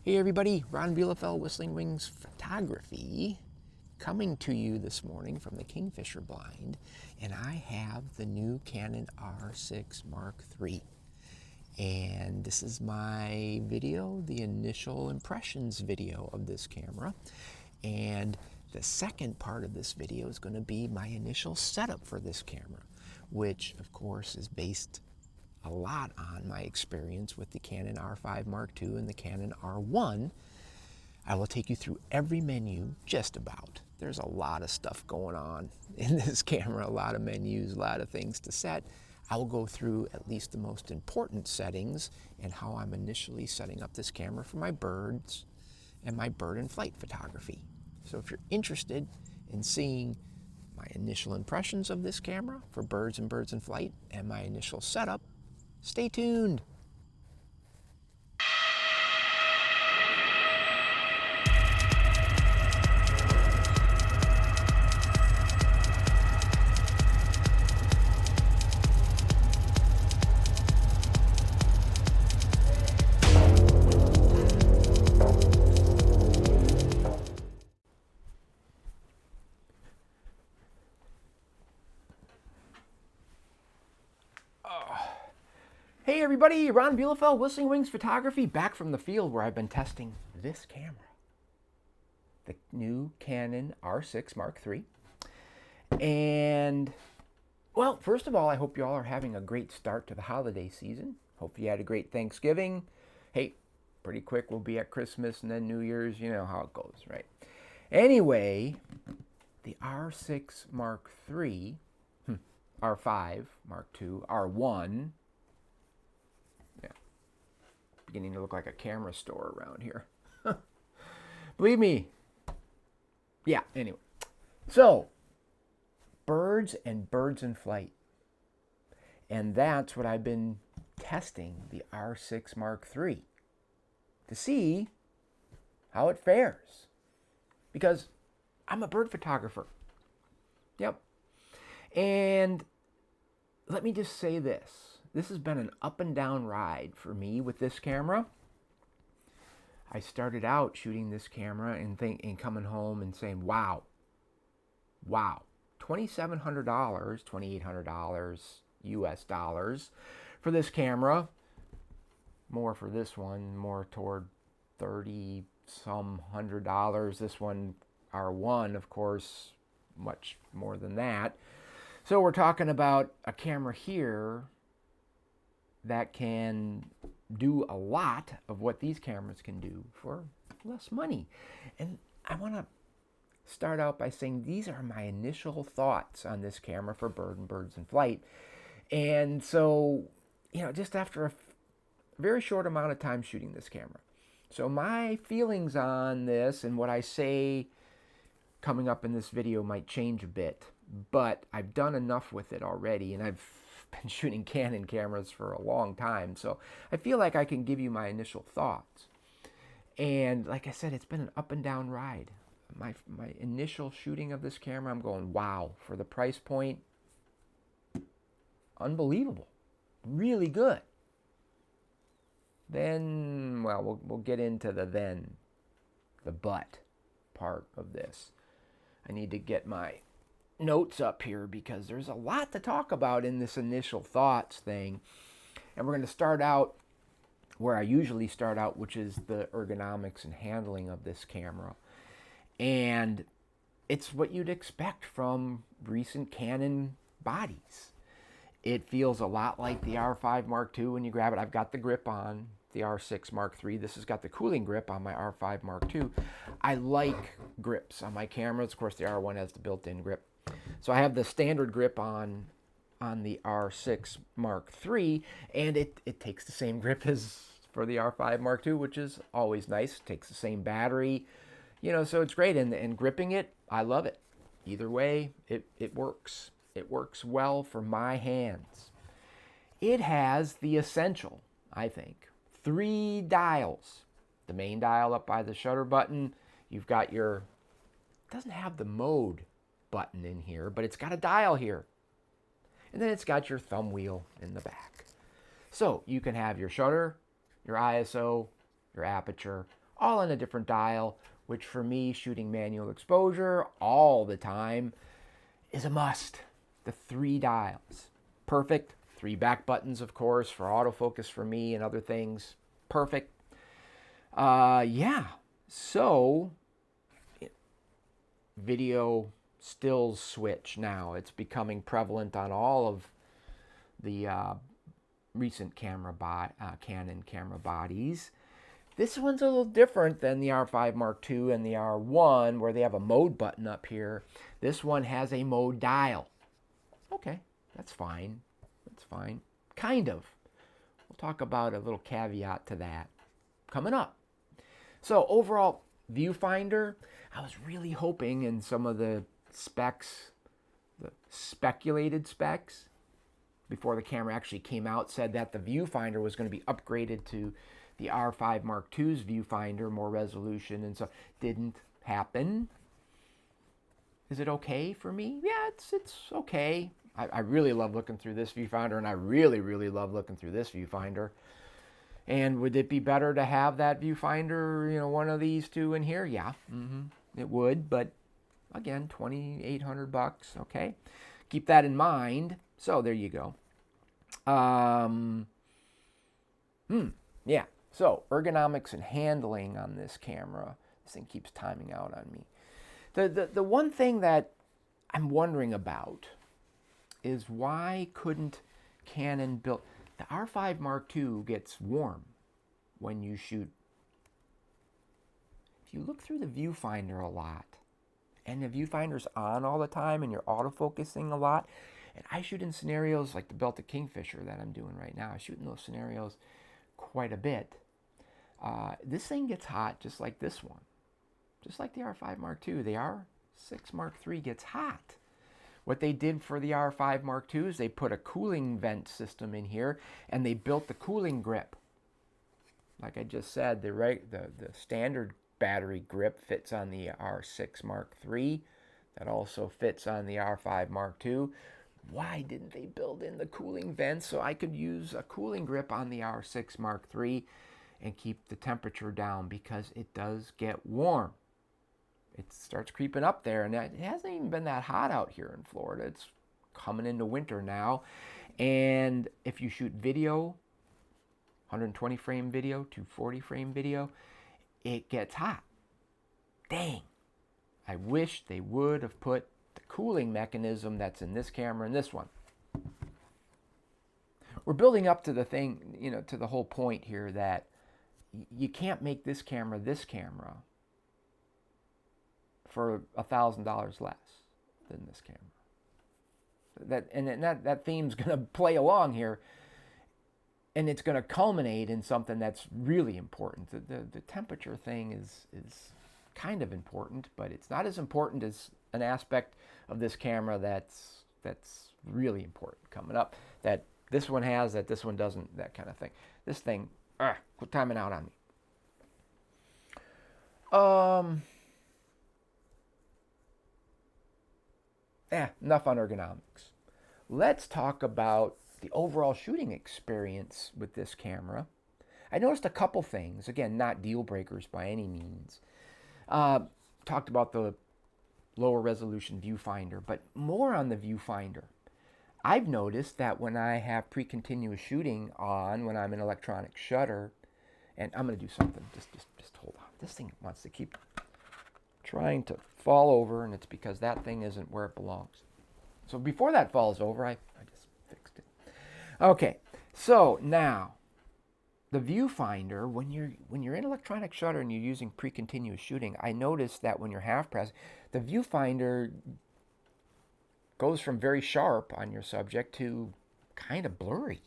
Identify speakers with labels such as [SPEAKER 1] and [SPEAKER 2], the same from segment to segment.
[SPEAKER 1] Hey everybody, Ron Bielefeld, Whistling Wings Photography, coming to you this morning from the Kingfisher blind, and I have the new Canon R6 Mark III. And this is my video, the initial impressions video of this camera. And the second part of this video is going to be my initial setup for this camera, which of course is based a lot on my experience with the Canon R5 Mark II and the Canon R1. I will take you through every menu, just about. There's a lot of stuff going on in this camera, a lot of menus, a lot of things to set. I will go through at least the most important settings and how I'm initially setting up this camera for my birds and my bird and flight photography. So if you're interested in seeing my initial impressions of this camera for birds and birds in flight and my initial setup, stay tuned. Hey everybody, Ron Bielefeld, Whistling Wings Photography, back from the field where I've been testing this camera, the new Canon R6 Mark III. And, well, first of all, I hope you all are having a great start to the holiday season. Hope you had a great Thanksgiving. Hey, pretty quick we'll be at Christmas and then New Year's, you know how it goes, right? Anyway, the R6 Mark III, R5 Mark II, R1, beginning to look like a camera store around here. Believe me. Yeah, anyway. So, birds and birds in flight. And that's what I've been testing the R6 Mark III to see how it fares. Because I'm a bird photographer. Yep. And let me just say this. This has been an up and down ride for me with this camera. I started out shooting this camera and coming home and saying, wow, $2,700, $2,800 US dollars for this camera. More for this one, more toward 30 some $100. This one, R1, of course, much more than that. So we're talking about a camera here that can do a lot of what these cameras can do for less money. And I want to start out by saying these are my initial thoughts on this camera for birds in flight. And so, just after a very short amount of time shooting this camera. So my feelings on this and what I say coming up in this video might change a bit, but I've done enough with it already, and I've been shooting Canon cameras for a long time, so I feel like I can give you my initial thoughts. And like I said, it's been an up and down ride. My initial shooting of this camera, I'm going, wow, for the price point, unbelievable, really good. Then, well, we'll get into the but part of this. I need to get my notes up here because there's a lot to talk about in this initial thoughts thing. And we're going to start out where I usually start out, which is the ergonomics and handling of this camera. And it's what you'd expect from recent Canon bodies. It feels a lot like the R5 Mark II when you grab it. I've got the grip on the R6 Mark III. This has got the cooling grip on my R5 Mark II. I like grips on my cameras. Of course, the R1 has the built-in grip. So I have the standard grip on the R6 Mark III, and it takes the same grip as for the R5 Mark II, which is always nice. It takes the same battery, so it's great. And gripping it, I love it. Either way, it works. It works well for my hands. It has the essential, I think, 3 dials. The main dial up by the shutter button. You've got it doesn't have the mode button in here, but it's got a dial here. And then it's got your thumb wheel in the back. So you can have your shutter, your ISO, your aperture, all on a different dial, which for me, shooting manual exposure all the time is a must. The 3 dials. Perfect. 3 back buttons, of course, for autofocus for me and other things. Perfect. Yeah. So, video stills switch now. It's becoming prevalent on all of the recent Canon camera bodies. This one's a little different than the R5 Mark II and the R1, where they have a mode button up here. This one has a mode dial. Okay, that's fine. That's fine. Kind of. We'll talk about a little caveat to that coming up. So overall, Viewfinder, I was really hoping in some of the specs, the speculated specs, before the camera actually came out, said that the Viewfinder was going to be upgraded to the R5 Mark II's viewfinder, more resolution, and so didn't happen. Is it okay for me? Yeah, it's okay. I really love looking through this viewfinder, and I really, really love looking through this viewfinder. And would it be better to have that viewfinder, you know, one of these two in here? Yeah, it would, but again, $2,800, okay? Keep that in mind. So there you go. Yeah. So, ergonomics and handling on this camera. This thing keeps timing out on me. The one thing that I'm wondering about is why couldn't Canon build... The R5 Mark II gets warm when you shoot. If you look through the viewfinder a lot, and the viewfinder's on all the time, and you're autofocusing a lot, and I shoot in scenarios like the Belted Kingfisher that I'm doing right now. I shoot in those scenarios quite a bit. This thing gets hot just like this one. Just like the R5 Mark II. The R6 Mark III gets hot. What they did for the R5 Mark II is they put a cooling vent system in here, and they built the cooling grip. Like I just said, the standard battery grip fits on the R6 Mark III. That also fits on the R5 Mark II. Why didn't they build in the cooling vents so I could use a cooling grip on the R6 Mark III and keep the temperature down? Because it does get warm. It starts creeping up there, and it hasn't even been that hot out here in Florida. It's coming into winter now. And if you shoot video, 120 frame video, 240 frame video, it gets hot. Dang. I wish they would have put the cooling mechanism that's in this camera and this one. We're building up to the thing, you know, to the whole point here that you can't make this camera for $1,000 less than this camera. That theme's going to play along here, and it's going to culminate in something that's really important. The temperature thing is kind of important, but it's not as important as an aspect of this camera that's really important coming up, that this one has, that this one doesn't, that kind of thing. This thing, quit timing out on me. Enough on ergonomics. Let's talk about the overall shooting experience with this camera. I noticed a couple things, again, not deal breakers by any means. Talked about the lower resolution viewfinder, but more on the viewfinder. I've noticed that when I have pre-continuous shooting on, when I'm in electronic shutter, and I'm going to do something, just hold on. This thing wants to keep trying to fall over, and it's because that thing isn't where it belongs. So before that falls over, I just fixed it. Okay, so now the viewfinder, when you're in electronic shutter and you're using pre-continuous shooting, I noticed that when you're half press, the viewfinder goes from very sharp on your subject to kind of blurry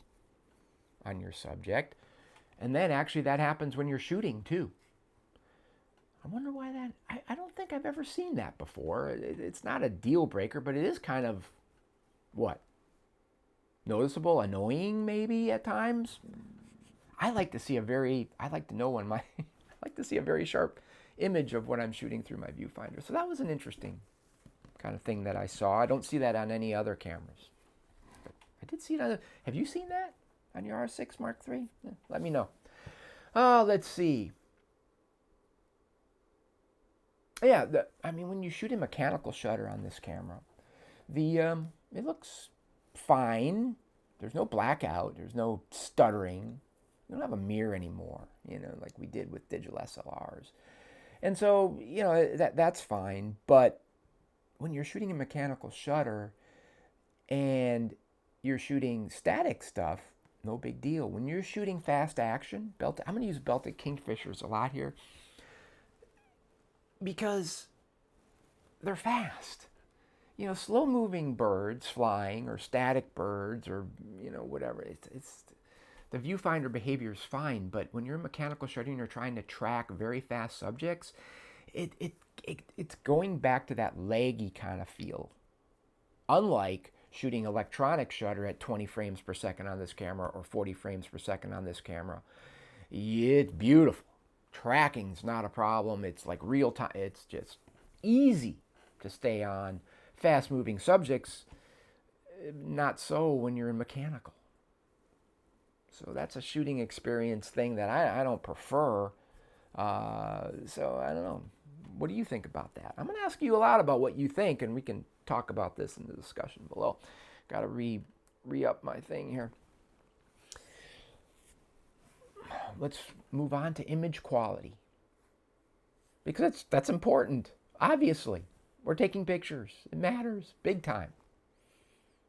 [SPEAKER 1] on your subject. And then actually that happens when you're shooting too. I wonder why that... I don't think I've ever seen that before. It's not a deal breaker, but it is kind of, what? Noticeable, annoying maybe at times. I like to see a very sharp image of what I'm shooting through my viewfinder. So that was an interesting kind of thing that I saw. I don't see that on any other cameras. But I did see it on... Have you seen that on your R6 Mark III? Let me know. Let's see. Yeah, I mean, when you shoot a mechanical shutter on this camera, the it looks fine. There's no blackout. There's no stuttering. You don't have a mirror anymore, you know, like we did with digital SLRs. And so, you know, that's fine. But when you're shooting a mechanical shutter and you're shooting static stuff, no big deal. When you're shooting fast action, I'm going to use belted kingfishers a lot here because they're fast. You know, slow moving birds flying or static birds or, you know, whatever, it's the viewfinder behavior is fine, but when you're mechanical shooting, you're trying to track very fast subjects, it's going back to that laggy kind of feel. Unlike shooting electronic shutter at 20 frames per second on this camera or 40 frames per second on this camera. It's beautiful. Tracking's not a problem. It's like real time. It's just easy to stay on fast moving subjects. Not so when you're in mechanical. So that's a shooting experience thing that I don't prefer. So I don't know. What do you think about that? I'm going to ask you a lot about what you think, and we can talk about this in the discussion below. Got to re-up my thing here. Let's move on to image quality. Because that's important. Obviously, we're taking pictures. It matters big time.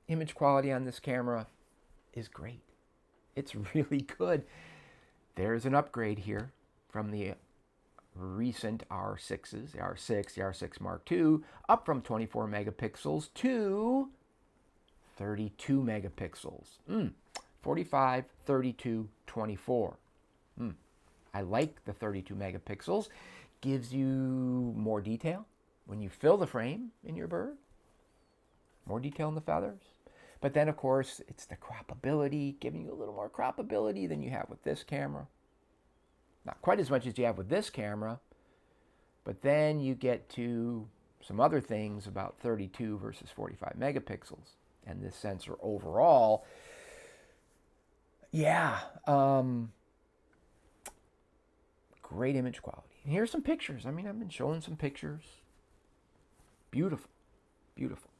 [SPEAKER 1] Image quality on this camera is great. It's really good. There's an upgrade here from the recent R6s, the R6, the R6 Mark II, up from 24 megapixels to 32 megapixels. 45, 32, 24. I like the 32 megapixels. Gives you more detail when you fill the frame in your bird. More detail in the feathers. But then, of course, it's the croppability, giving you a little more croppability than you have with this camera. Not quite as much as you have with this camera, but then you get to some other things about 32 versus 45 megapixels. And this sensor overall, yeah, great image quality. And here's some pictures. I mean, I've been showing some pictures. Beautiful, beautiful.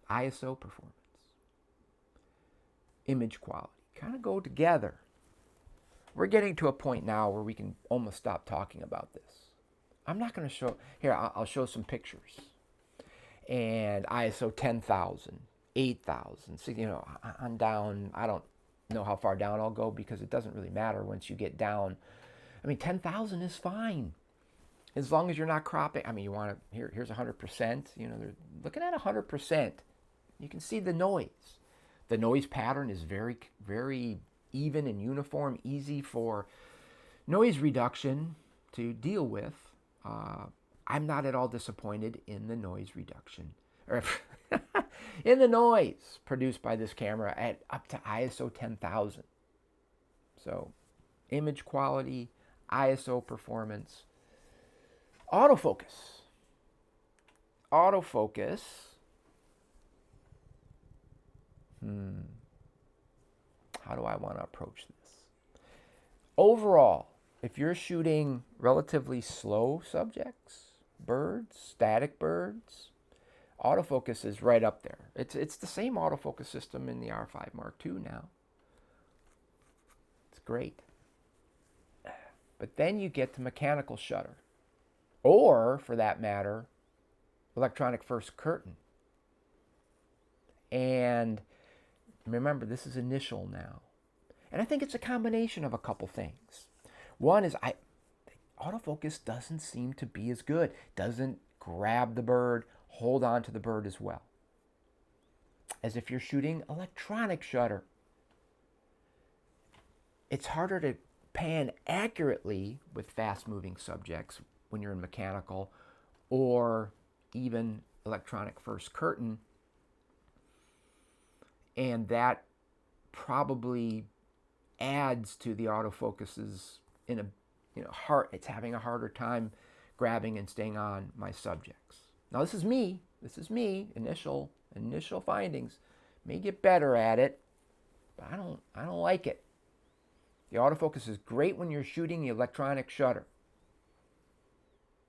[SPEAKER 1] ISO performance, image quality, kind of go together. We're getting to a point now where we can almost stop talking about this. I'm not going to show, here, I'll show some pictures. And ISO 10,000, 8,000, you know, I'm down, I don't know how far down I'll go because it doesn't really matter once you get down. I mean, 10,000 is fine. As long as you're not cropping. I mean, you want to, here's 100%, you know, they're looking at 100%. You can see the noise. The noise pattern is very, very even and uniform, easy for noise reduction to deal with. I'm not at all disappointed in the noise reduction, or in the noise produced by this camera at up to ISO 10,000. So, image quality, ISO performance, autofocus. Autofocus. How do I want to approach this? Overall, if you're shooting relatively slow subjects, birds, static birds, autofocus is right up there. It's the same autofocus system in the R5 Mark II now. It's great. But then you get to mechanical shutter. Or, for that matter, electronic first curtain. And remember, this is initial now. And I think it's a combination of a couple things. One is autofocus doesn't seem to be as good. Doesn't grab the bird, hold on to the bird as well as if you're shooting electronic shutter. It's harder to pan accurately with fast-moving subjects when you're in mechanical or even electronic first curtain. And that probably adds to the autofocuses in a, you know, it's having a harder time grabbing and staying on my subjects. Now this is me, initial findings. May get better at it, but I don't like it. The autofocus is great when you're shooting the electronic shutter.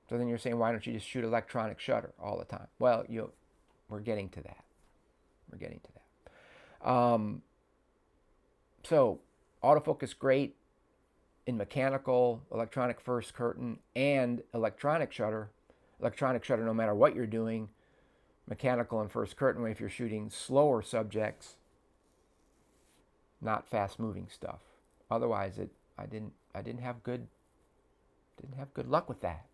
[SPEAKER 1] So then you're saying, why don't you just shoot electronic shutter all the time? Well, we're getting to that. We're getting to that. So autofocus great in mechanical, electronic first curtain, and electronic shutter. Electronic shutter, no matter what you're doing. Mechanical and first curtain, if you're shooting slower subjects, not fast-moving stuff. Otherwise, I didn't have good luck with that.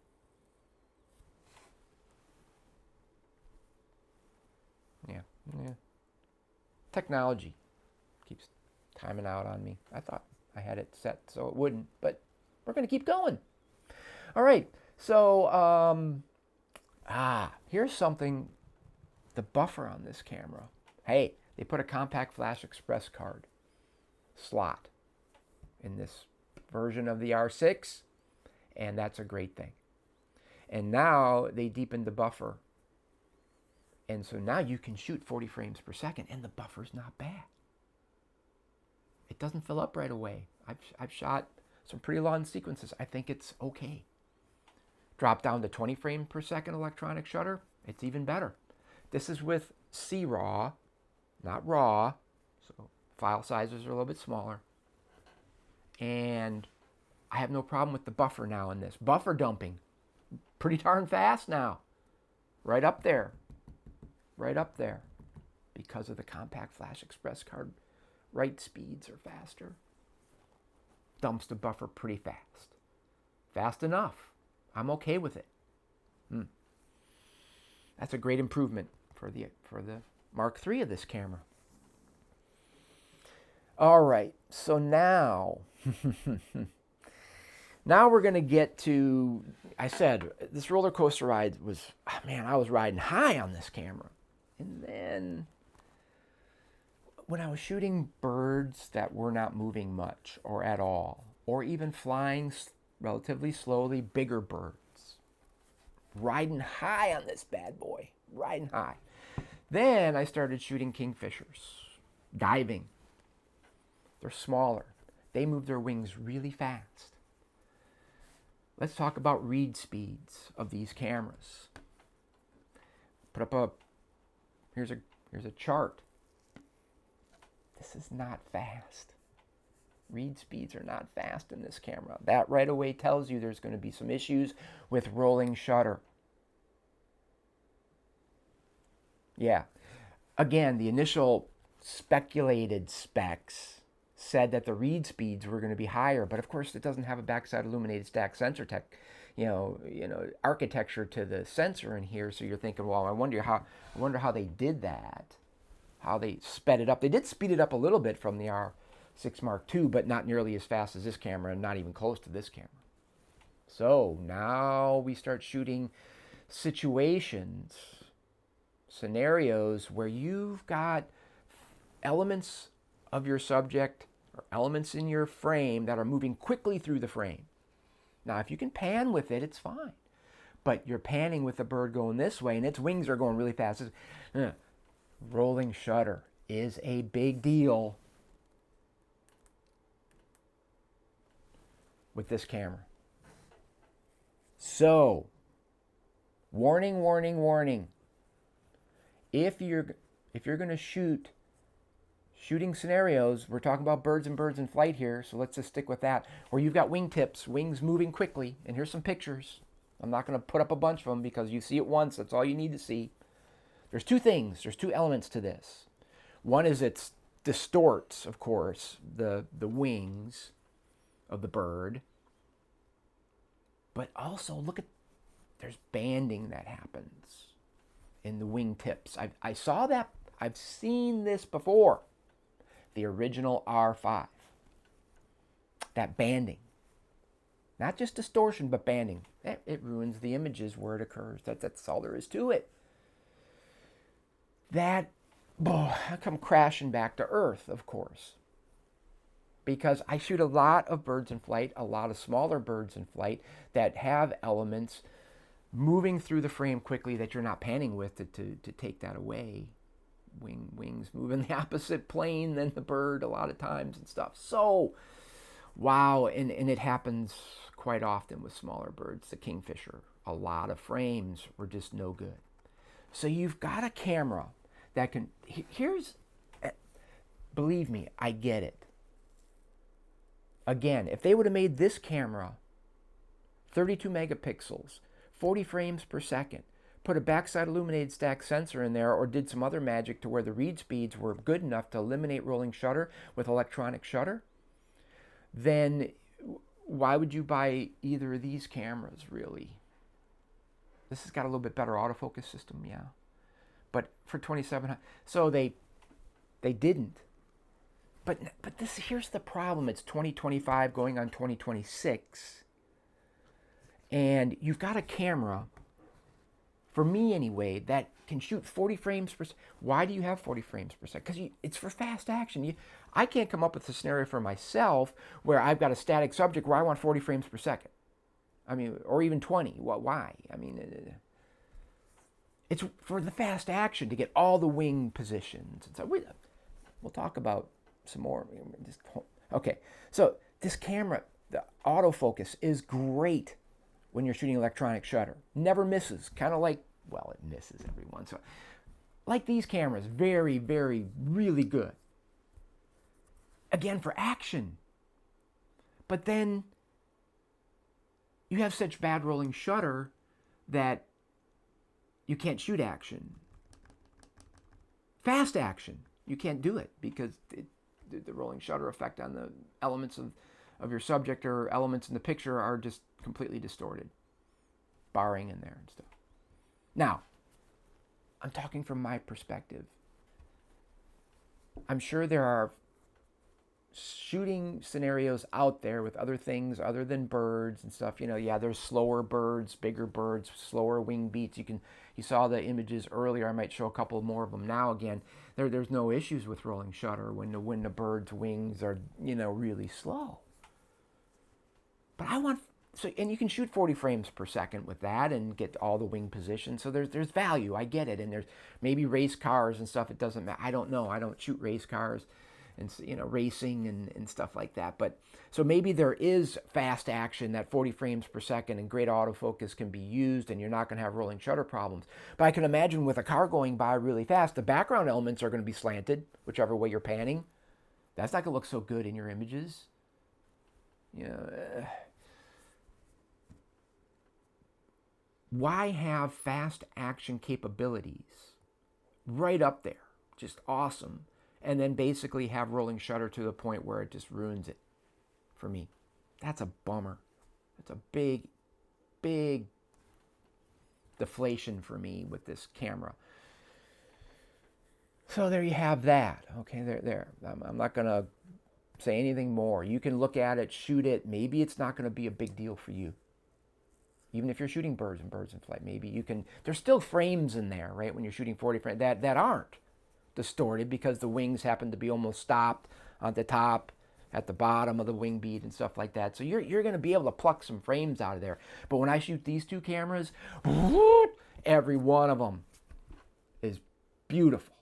[SPEAKER 1] Yeah. Technology keeps timing out on me. I thought I had it set so it wouldn't, but we're going to keep going. All right. So, here's something. The buffer on this camera. Hey, they put a compact flash express card slot in this version of the R6, and that's a great thing. And now they deepened the buffer. And so now you can shoot 40 frames per second, and the buffer's not bad. It doesn't fill up right away. I've shot some pretty long sequences. I think it's okay. Drop down to 20 frames per second electronic shutter, it's even better. This is with CRAW, not RAW, so file sizes are a little bit smaller. And I have no problem with the buffer now in this. Buffer dumping, pretty darn fast now. Right up there. Right up there. Because of the compact flash express card, write speeds are faster. Dumps the buffer pretty fast. Fast enough. I'm okay with it. That's a great improvement for the Mark III of this camera. All right, so now we're going to get to, I said, this roller coaster ride was, man, I was riding high on this camera. And then when I was shooting birds that were not moving much or at all, or even flying relatively slowly, bigger birds, riding high on this bad boy, riding high. Then I started shooting kingfishers, diving. They're smaller. They move their wings really fast. Let's talk about read speeds of these cameras. Put up here's a chart. This is not fast. Read speeds are not fast in this camera. That right away tells you there's going to be some issues with rolling shutter. Yeah. Again, the initial speculated specs said that the read speeds were going to be higher, but of course it doesn't have a backside illuminated stack sensor architecture to the sensor in here. So you're thinking, well, I wonder how they did that, how they sped it up. They did speed it up a little bit from the R6 Mark II, but not nearly as fast as this camera, and not even close to this camera. So now we start shooting scenarios where you've got elements of your subject or elements in your frame that are moving quickly through the frame. Now, if you can pan with it, it's fine. But you're panning with the bird going this way and its wings are going really fast. Rolling shutter is a big deal with this camera. So, warning, warning, warning. If you're going to shooting scenarios, we're talking about birds in flight here, so let's just stick with that, where you've got wingtips, wings moving quickly, and here's some pictures. I'm not going to put up a bunch of them because you see it once, that's all you need to see. There's two elements to this. One is it distorts, of course, the wings of the bird, but also there's banding that happens in the wingtips. I saw that. I've seen this before. The original R5. That banding. Not just distortion, but banding. It ruins the images where it occurs. That's all there is to it. I come crashing back to earth, of course. Because I shoot a lot of birds in flight, a lot of smaller birds in flight that have elements moving through the frame quickly that you're not panning with to take that away. Wings move in the opposite plane than the bird a lot of times and stuff. So Wow, and it happens quite often with smaller birds. The kingfisher, a lot of frames were just no good. So you've got a camera that can, here's, believe me, I get it. Again, if they would have made this camera 32 megapixels, 40 frames per second, put a backside illuminated stack sensor in there, or did some other magic to where the read speeds were good enough to eliminate rolling shutter with electronic shutter, then why would you buy either of these cameras, really? This has got a little bit better autofocus system, yeah. But for $2,700, so they didn't. But this, here's the problem. It's 2025 going on 2026. And you've got a camera, for me anyway, that can shoot 40 frames per second. Why do you have 40 frames per second? Because it's for fast action. I can't come up with a scenario for myself where I've got a static subject where I want 40 frames per second. I mean, or even 20. Why? I mean, it's for the fast action to get all the wing positions. And so we'll talk about some more. Okay, so this camera, the autofocus is great when you're shooting electronic shutter. Never misses, kind of like, well, it misses every once in a while. Like these cameras, very, very, really good. Again, for action. But then you have such bad rolling shutter that you can't shoot action. Fast action, you can't do it because the rolling shutter effect on the elements of your subject or elements in the picture are just completely distorted, barring in there and stuff. Now, I'm talking from my perspective. I'm sure there are shooting scenarios out there with other things other than birds and stuff. You know, yeah, there's slower birds, bigger birds, slower wing beats. You saw the images earlier. I might show a couple more of them now again. There's no issues with rolling shutter when the bird's wings are, you know, really slow. But and you can shoot 40 frames per second with that and get all the wing positions. So there's value. I get it. And there's maybe race cars and stuff. It doesn't matter. I don't know. I don't shoot race cars and, you know, racing and stuff like that. But so maybe there is fast action, that 40 frames per second and great autofocus can be used and you're not going to have rolling shutter problems. But I can imagine with a car going by really fast, the background elements are going to be slanted, whichever way you're panning. That's not going to look so good in your images. You know, why have fast action capabilities right up there, just awesome, and then basically have rolling shutter to the point where it just ruins it for me? That's a bummer. That's a big, big deflation for me with this camera. So there you have that. Okay, there. I'm not going to say anything more. You can look at it, shoot it. Maybe it's not going to be a big deal for you. Even if you're shooting birds in flight, maybe you can, there's still frames in there, right? When you're shooting 40 frames, that aren't distorted because the wings happen to be almost stopped on the top, at the bottom of the wing beat and stuff like that. So you're going to be able to pluck some frames out of there. But when I shoot these two cameras, every one of them is beautiful.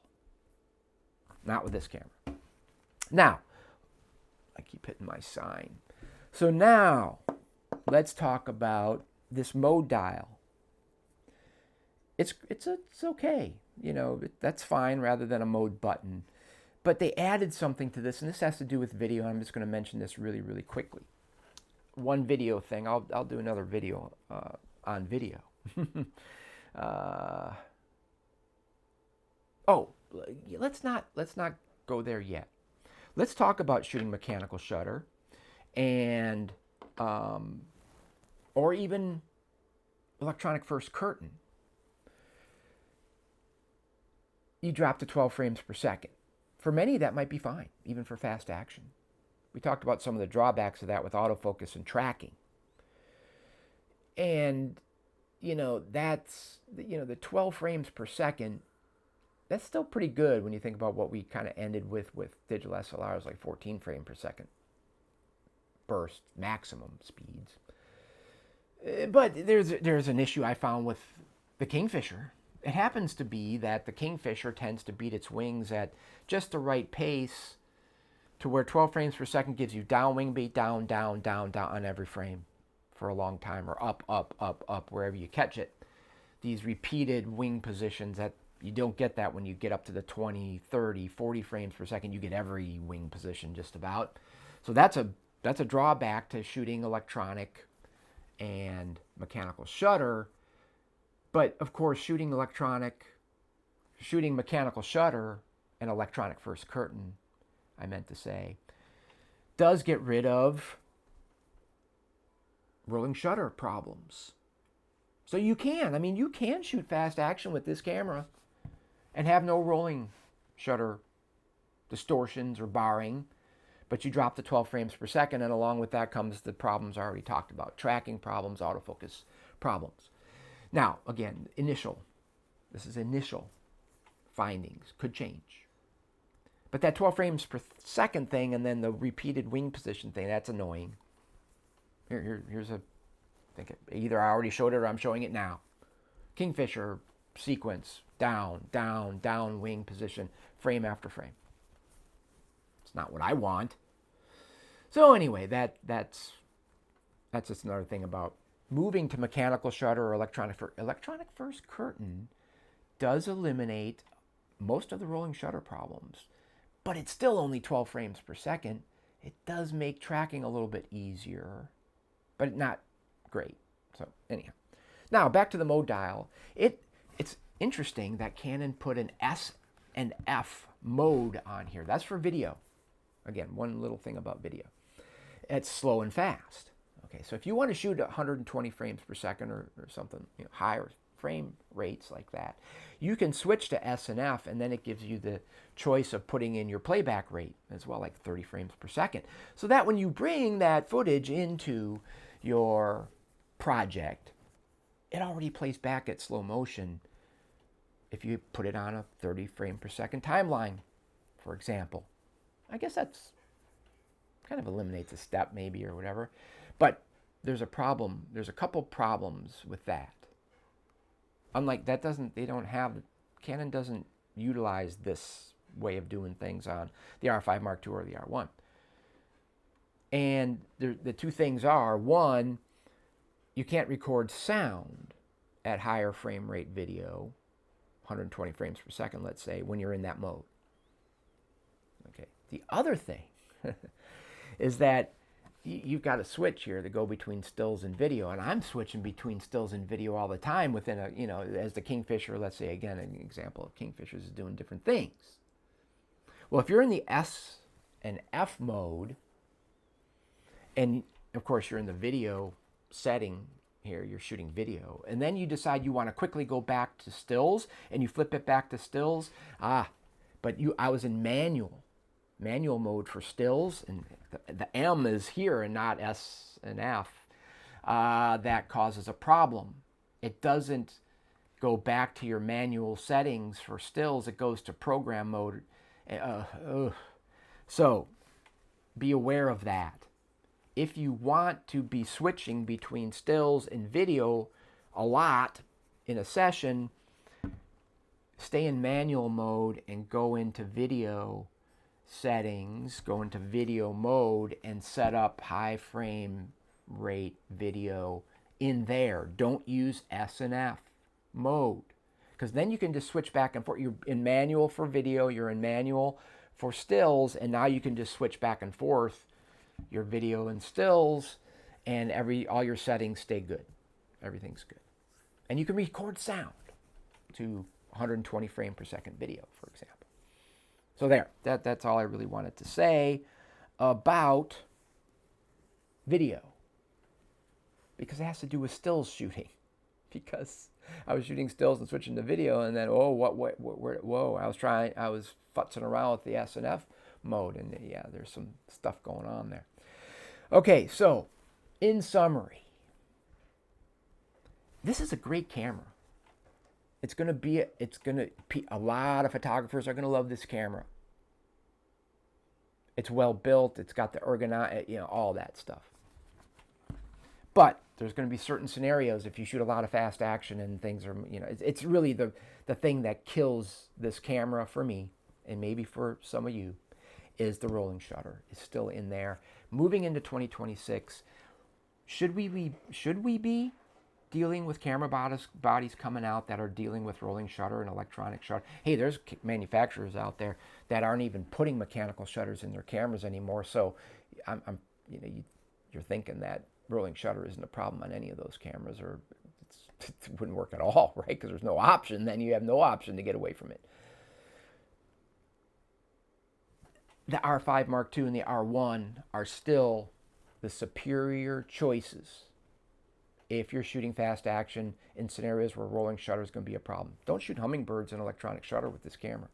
[SPEAKER 1] Not with this camera. Now, I keep hitting my sign. So now, let's talk about this mode dial. It's okay, you know, that's fine rather than a mode button. But they added something to this, and this has to do with video. I'm just going to mention this really, really quickly. One video thing. I'll do another video on video. Let's not go there yet. Let's talk about shooting mechanical shutter, and or even electronic first curtain. You drop to 12 frames per second. For many, that might be fine, even for fast action. We talked about some of the drawbacks of that with autofocus and tracking. And, you know, that's, you know, the 12 frames per second, that's still pretty good when you think about what we kind of ended with digital SLRs, like 14 frame per second burst maximum speeds. But there's an issue I found with the Kingfisher. It happens to be that the Kingfisher tends to beat its wings at just the right pace to where 12 frames per second gives you down wing beat, down, down, down, down on every frame for a long time, or up, up, up, up, wherever you catch it. These repeated wing positions, that you don't get that when you get up to the 20, 30, 40 frames per second. You get every wing position just about. So that's a drawback to shooting electronic and mechanical shutter. But of course, shooting mechanical shutter and electronic first curtain, I meant to say, does get rid of rolling shutter problems. So you can shoot fast action with this camera and have no rolling shutter distortions or barring, but you drop the 12 frames per second, and along with that comes the problems I already talked about: tracking problems, autofocus problems. Now, again, this is initial findings, could change. But that 12 frames per second thing, and then the repeated wing position thing, that's annoying. Here's I think either I already showed it or I'm showing it now. Kingfisher sequence, down, down, down wing position, frame after frame. It's not what I want. So anyway, that's just another thing about moving to mechanical shutter or electronic first curtain does eliminate most of the rolling shutter problems, but it's still only 12 frames per second. It does make tracking a little bit easier, but not great. So anyhow, now back to the mode dial. It's interesting that Canon put an S and F mode on here. That's for video. Again, one little thing about video. It's slow and fast. Okay, so if you want to shoot 120 frames per second or something, higher frame rates like that, you can switch to S and F, and then it gives you the choice of putting in your playback rate as well, like 30 frames per second. So that when you bring that footage into your project, it already plays back at slow motion if you put it on a 30 frame per second timeline, for example. I guess that's kind of eliminates a step maybe or whatever. But there's a problem. There's a couple problems with that. Unlike that, Canon doesn't utilize this way of doing things on the R5 Mark II or the R1. And the two things are, one, you can't record sound at higher frame rate video, 120 frames per second, let's say, when you're in that mode. Okay. The other thing is that you've got a switch here to go between stills and video, and I'm switching between stills and video all the time within as the Kingfisher, let's say, again, an example of Kingfishers is doing different things. Well, if you're in the S and F mode, and of course you're in the video setting here, you're shooting video, and then you decide you want to quickly go back to stills, and you flip it back to stills, but I was in manual mode for stills, and the M is here and not S and F. That causes a problem. It doesn't go back to your manual settings for stills. It goes to program mode. So be aware of that. If you want to be switching between stills and video a lot in a session, stay in manual mode and go into video settings, go into video mode and set up high frame rate video in there. Don't use S and F mode, because then you can just switch back and forth. You're in manual for video, you're in manual for stills, and now you can just switch back and forth your video and stills, and all your settings stay good. Everything's good. And you can record sound to 120 frame per second video, for example. So there, that's all I really wanted to say about video, because it has to do with stills shooting. Because I was shooting stills and switching to video, and then I was futzing around with the S and F mode, and yeah, there's some stuff going on there. Okay, so in summary, this is a great camera. A lot of photographers are going to love this camera. It's well built. It's got the ergonomics, all that stuff. But there's going to be certain scenarios if you shoot a lot of fast action and things are, it's really the thing that kills this camera for me, and maybe for some of you, is the rolling shutter. It's still in there. Moving into 2026, should we be dealing with camera bodies coming out that are dealing with rolling shutter and electronic shutter? Hey, there's manufacturers out there that aren't even putting mechanical shutters in their cameras anymore. So you're thinking that rolling shutter isn't a problem on any of those cameras, or it wouldn't work at all, right? Because there's no option. Then you have no option to get away from it. The R5 Mark II and the R1 are still the superior choices if you're shooting fast action in scenarios where rolling shutter is going to be a problem. Don't shoot hummingbirds in electronic shutter with this camera.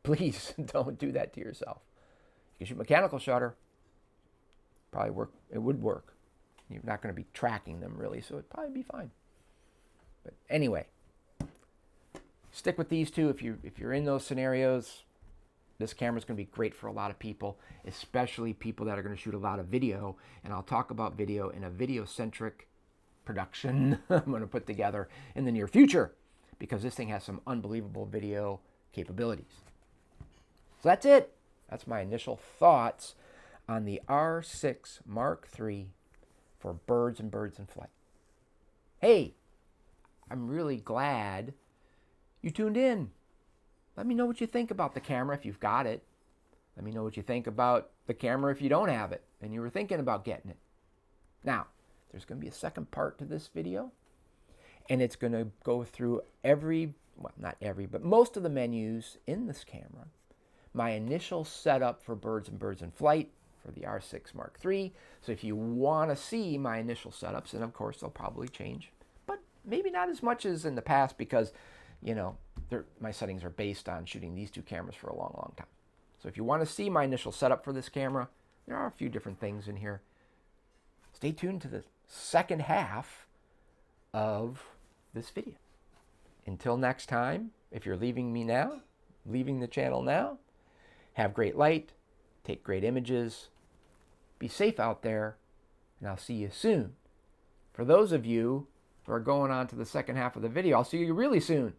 [SPEAKER 1] Please don't do that to yourself. You can shoot mechanical shutter. Probably work. It would work. You're not going to be tracking them really, so it'd probably be fine. But anyway, stick with these two if you're in those scenarios. This camera is going to be great for a lot of people, especially people that are going to shoot a lot of video. And I'll talk about video in a video-centric production I'm going to put together in the near future, because this thing has some unbelievable video capabilities. So that's it. That's my initial thoughts on the R6 Mark III for birds and birds in flight. Hey, I'm really glad you tuned in. Let me know what you think about the camera if you've got it. Let me know what you think about the camera if you don't have it and you were thinking about getting it. Now, there's going to be a second part to this video, and it's going to go through not every, but most of the menus in this camera. My initial setup for birds and birds in flight for the R6 Mark III. So if you want to see my initial setups, and of course they'll probably change, but maybe not as much as in the past, because my settings are based on shooting these two cameras for a long, long time. So if you want to see my initial setup for this camera, there are a few different things in here. Stay tuned to the second half of this video. Until next time, if you're leaving the channel now, have great light, take great images, be safe out there, and I'll see you soon. For those of you who are going on to the second half of the video, I'll see you really soon.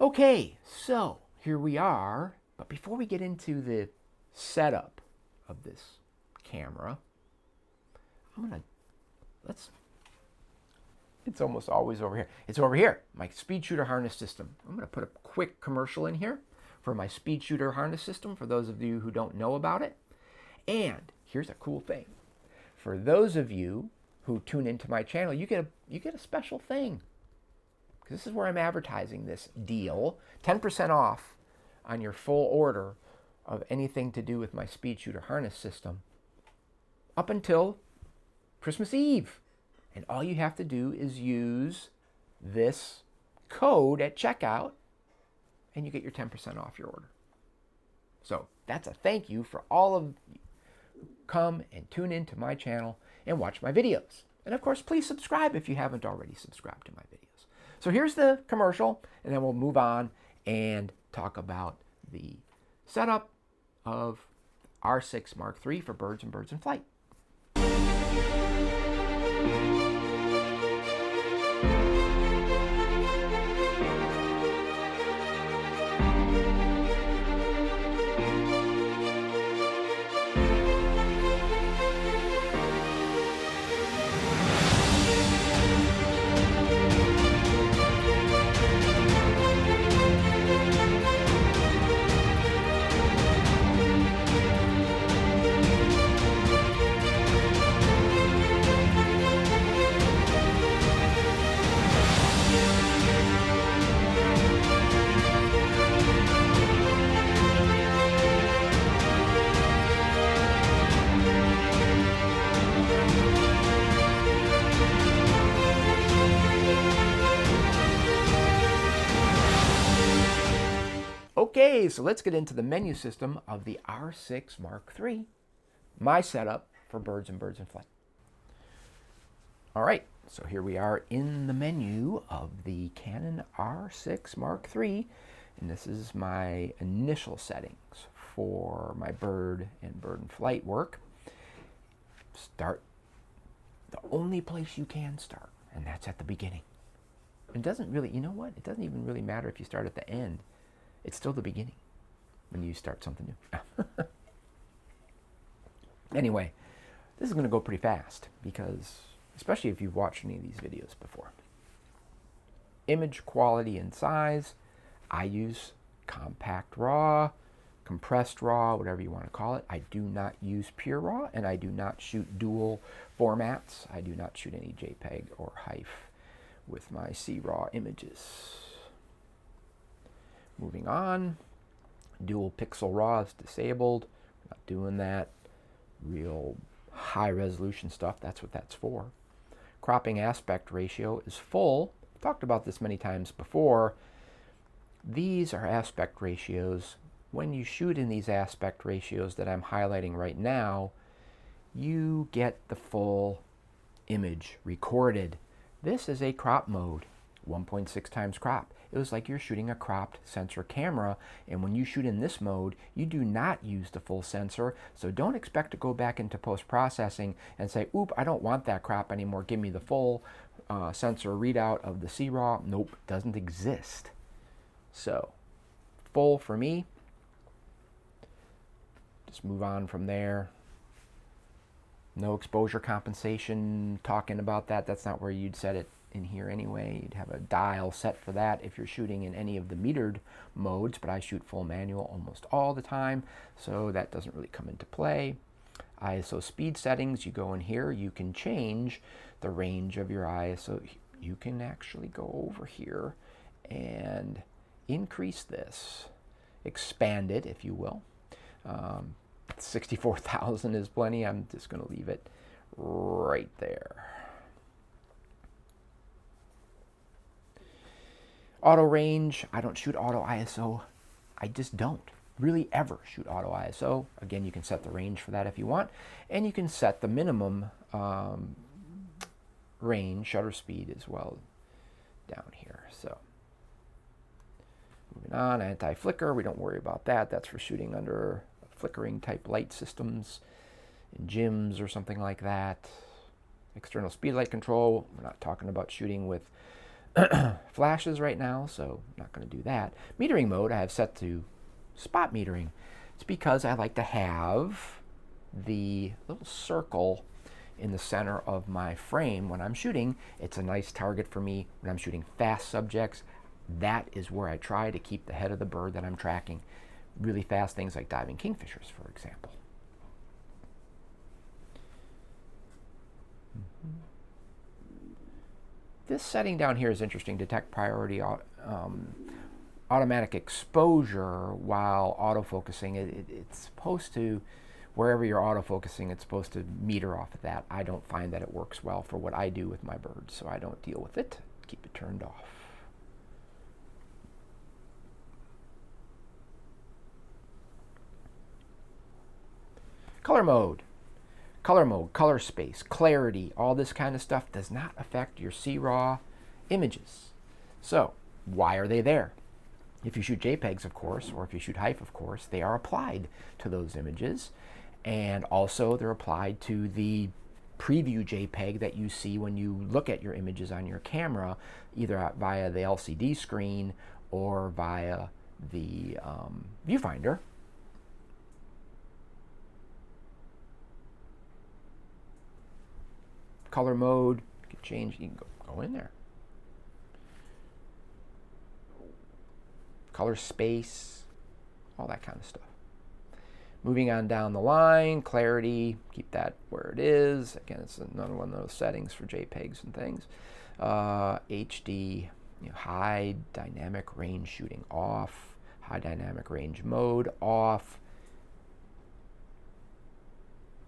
[SPEAKER 1] Okay, so here we are. But before we get into the setup of this camera, it's almost always over here. It's over here, my speed shooter harness system. I'm going to put a quick commercial in here for my speed shooter harness system for those of you who don't know about it. And here's a cool thing. For those of you who tune into my channel, you get a special thing. This is where I'm advertising this deal. 10% off on your full order of anything to do with my speed shooter harness system up until Christmas Eve. And all you have to do is use this code at checkout and you get your 10% off your order. So that's a thank you for all of you who come and tune into my channel and watch my videos. And of course, please subscribe if you haven't already subscribed to my videos. So here's the commercial, and then we'll move on and talk about the setup of R6 Mark III for birds and birds in flight. Okay, so let's get into the menu system of the R6 Mark III, my setup for birds and birds in flight. All right, so here we are in the menu of the Canon R6 Mark III, and this is my initial settings for my bird and bird in flight work. Start the only place you can start, and that's at the beginning. It doesn't really, you know what? It doesn't even really matter if you start at the end. It's still the beginning. when you start something new. Anyway, this is going to go pretty fast because, especially if you've watched any of these videos before. Image quality and size, I use compact RAW, compressed RAW, whatever you want to call it. I do not use pure RAW, and I do not shoot dual formats. I do not shoot any JPEG or HEIF with my CRAW images. Moving on, dual pixel RAW is disabled. We're not doing that. Real high resolution stuff, that's what that's for. Cropping aspect ratio is full. I've talked about this many times before. These are aspect ratios. When you shoot in these aspect ratios that I'm highlighting right now, you get the full image recorded. This is a crop mode, 1.6 times crop. It was like you're shooting a cropped sensor camera, and when you shoot in this mode, you do not use the full sensor, so don't expect to go back into post-processing and say, oop, I don't want that crop anymore, give me the full sensor readout of the CRAW. Nope, doesn't exist. So, full for me. Just move on from there. No exposure compensation, talking about that. That's not where you'd set it in here anyway. You'd have a dial set for that if you're shooting in any of the metered modes, but I shoot full manual almost all the time, so that doesn't really come into play. ISO speed settings, you go in here, you can change the range of your ISO. You can actually go over here and increase this, expand it, if you will. 64,000 is plenty. I'm just going to leave it right there. Auto range, I don't shoot auto ISO. I just don't really ever shoot auto ISO. Again, you can set the range for that if you want, and you can set the minimum range, shutter speed as well down here. So moving on, anti-flicker, we don't worry about that. That's for shooting under flickering type light systems in gyms or something like that. External speed light control, we're not talking about shooting with flashes right now, so I'm not going to do that. Metering mode I have set to spot metering. It's because I like to have the little circle in the center of my frame when I'm shooting. It's a nice target for me when I'm shooting fast subjects. That is where I try to keep the head of the bird that I'm tracking. Really fast things like diving kingfishers, for example. This setting down here is interesting. Detect priority automatic exposure while autofocusing. It's supposed to, wherever you're autofocusing, it's supposed to meter off of that. I don't find that it works well for what I do with my birds, so I don't deal with it. Keep it turned off. Color mode, color space, clarity, all this kind of stuff does not affect your CRAW images. So why are they there? If you shoot JPEGs, of course, or if you shoot HEIF, of course, they are applied to those images. And also they're applied to the preview JPEG that you see when you look at your images on your camera, either via the LCD screen or via the viewfinder. Color mode, you can change, you can go in there. Color space, all that kind of stuff. Moving on down the line, clarity, keep that where it is. Again, it's another one of those settings for JPEGs and things. HD, high dynamic range shooting off, high dynamic range mode off.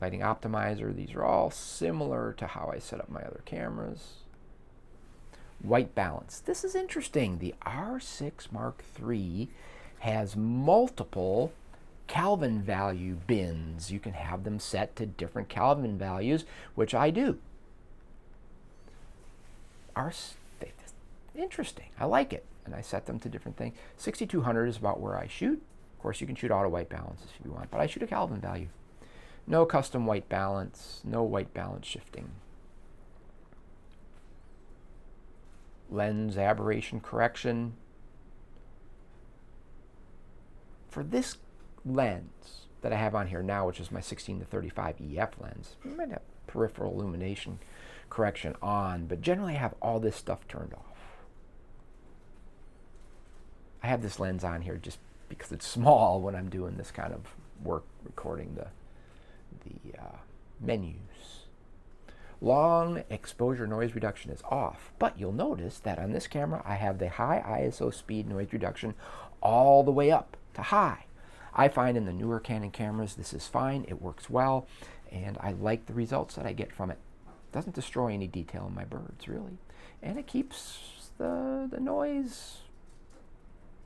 [SPEAKER 1] Lighting optimizer, these are all similar to how I set up my other cameras. White balance, this is interesting. The R6 Mark III has multiple Kelvin value bins. You can have them set to different Kelvin values, which I do. Interesting, I like it. And I set them to different things. 6200 is about where I shoot. Of course, you can shoot auto white balance if you want, but I shoot a Kelvin value. No custom white balance, no white balance shifting. Lens aberration correction. For this lens that I have on here now, which is my 16 to 35 EF lens, I might have peripheral illumination correction on, but generally I have all this stuff turned off. I have this lens on here just because it's small when I'm doing this kind of work, recording the menus. Long exposure noise reduction is off, but you'll notice that on this camera I have the high ISO speed noise reduction all the way up to high. I find in the newer Canon cameras this is fine, it works well, and I like the results that I get from it. It doesn't destroy any detail in my birds, really, and it keeps the noise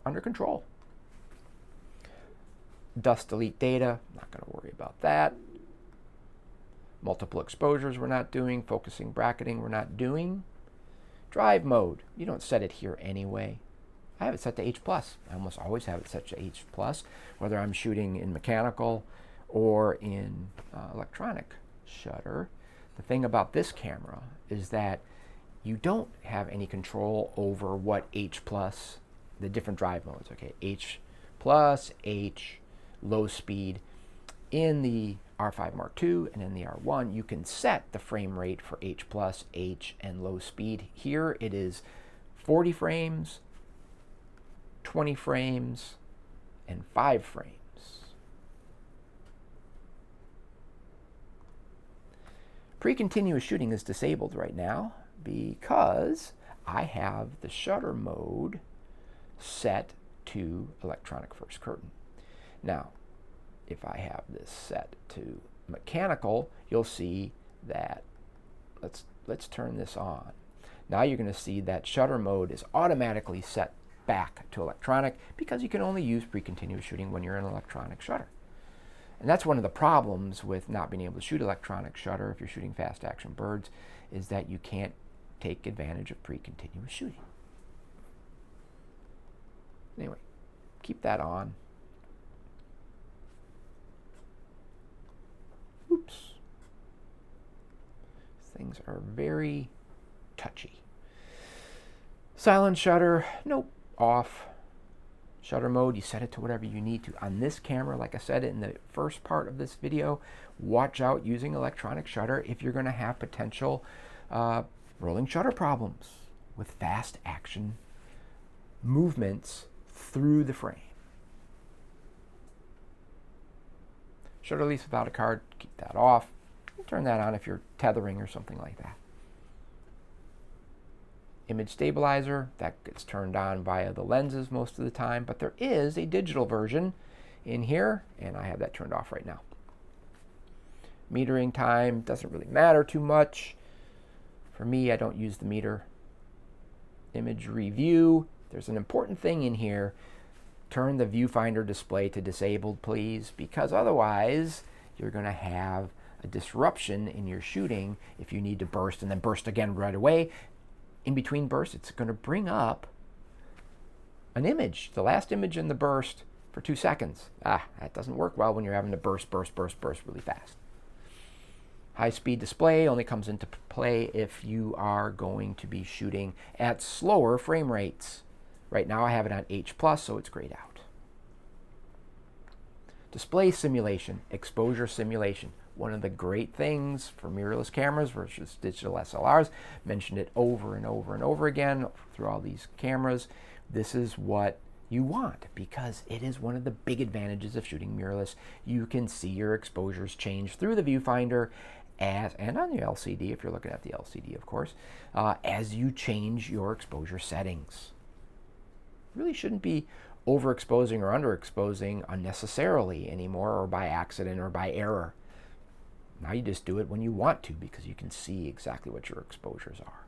[SPEAKER 1] under control. Dust delete data, not going to worry about that. Multiple exposures we're not doing, focusing bracketing we're not doing. Drive mode, you don't set it here anyway. I have it set to H+. I almost always have it set to H+, whether I'm shooting in mechanical or in electronic shutter. The thing about this camera is that you don't have any control over what H+, the different drive modes, okay? H+, H, low speed. In the R5 Mark II and in the R1, you can set the frame rate for H+, H, and low speed. Here it is 40 frames, 20 frames, and 5 frames. Pre-continuous shooting is disabled right now because I have the shutter mode set to electronic first curtain. Now, if I have this set to mechanical, you'll see that, let's turn this on. Now you're going to see that shutter mode is automatically set back to electronic because you can only use pre-continuous shooting when you're in electronic shutter. And that's one of the problems with not being able to shoot electronic shutter if you're shooting fast action birds, is that you can't take advantage of pre-continuous shooting. Anyway, keep that on. Oops. Things are very touchy. Silent shutter, nope, off. Shutter mode, you set it to whatever you need to. On this camera, like I said in the first part of this video, watch out using electronic shutter if you're going to have potential rolling shutter problems with fast action movements through the frame. Shutter release without a card, keep that off. Turn that on if you're tethering or something like that. Image stabilizer, that gets turned on via the lenses most of the time, but there is a digital version in here, and I have that turned off right now. Metering time doesn't really matter too much. For me, I don't use the meter. Image review, there's an important thing in here. Turn the viewfinder display to disabled, please, because otherwise you're going to have a disruption in your shooting if you need to burst and then burst again right away. In between bursts, it's going to bring up an image, the last image in the burst, for 2 seconds. That doesn't work well when you're having to burst really fast. High-speed display only comes into play if you are going to be shooting at slower frame rates. Right now I have it on H+, so it's grayed out. Display simulation, exposure simulation. One of the great things for mirrorless cameras versus digital SLRs, mentioned it over and over and over again through all these cameras. This is what you want because it is one of the big advantages of shooting mirrorless. You can see your exposures change through the viewfinder and on the LCD, if you're looking at the LCD, of course, as you change your exposure settings. Really shouldn't be overexposing or underexposing unnecessarily anymore, or by accident or by error. Now you just do it when you want to because you can see exactly what your exposures are.